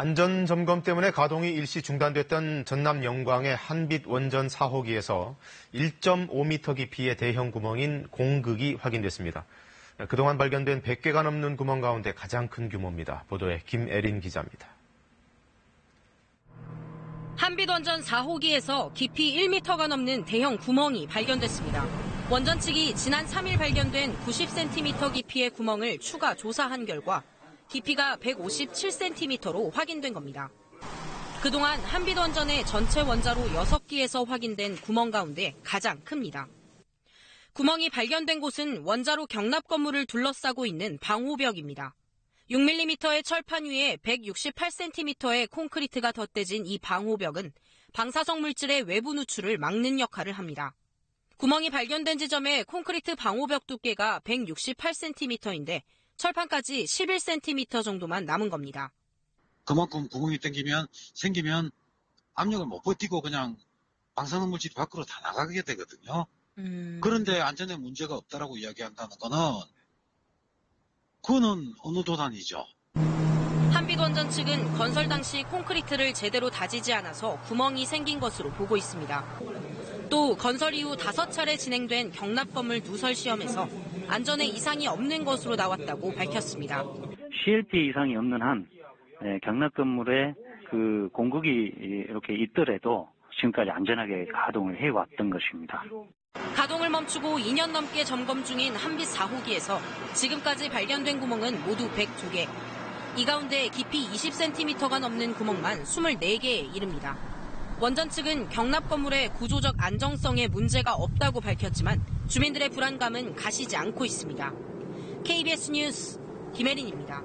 안전점검 때문에 가동이 일시 중단됐던 전남 영광의 한빛 원전 4호기에서 1.5m 깊이의 대형 구멍인 공극이 확인됐습니다. 그동안 발견된 100개가 넘는 구멍 가운데 가장 큰 규모입니다. 보도에 김애린 기자입니다. 한빛 원전 4호기에서 깊이 1m가 넘는 대형 구멍이 발견됐습니다. 원전 측이 지난 3일 발견된 90cm 깊이의 구멍을 추가 조사한 결과 깊이가 157cm로 확인된 겁니다. 그동안 한빛 원전의 전체 원자로 6기에서 확인된 구멍 가운데 가장 큽니다. 구멍이 발견된 곳은 원자로 경납 건물을 둘러싸고 있는 방호벽입니다. 6mm의 철판 위에 168cm의 콘크리트가 덧대진 이 방호벽은 방사성 물질의 외부 누출을 막는 역할을 합니다. 구멍이 발견된 지점의 콘크리트 방호벽 두께가 168cm인데 철판까지 11cm 정도만 남은 겁니다. 그만큼 구멍이 생기면 압력을 못 버티고 그냥 방사능 물질이 밖으로 다 나가게 되거든요. 그런데 안전에 문제가 없다라고 이야기한다는 그거는 어느 도단이죠. 한빛 원전 측은 건설 당시 콘크리트를 제대로 다지지 않아서 구멍이 생긴 것으로 보고 있습니다. 또 건설 이후 5차례 진행된 경납 건물 누설 시험에서 안전에 이상이 없는 것으로 나왔다고 밝혔습니다. CLP 이상이 없는 한 경납 건물에 그 공극이 이렇게 있더라도 지금까지 안전하게 가동을 해왔던 것입니다. 가동을 멈추고 2년 넘게 점검 중인 한빛 4호기에서 지금까지 발견된 구멍은 모두 102개. 이 가운데 깊이 20cm가 넘는 구멍만 24개에 이릅니다. 원전 측은 경납 건물의 구조적 안정성에 문제가 없다고 밝혔지만 주민들의 불안감은 가시지 않고 있습니다. KBS 뉴스 김혜린입니다.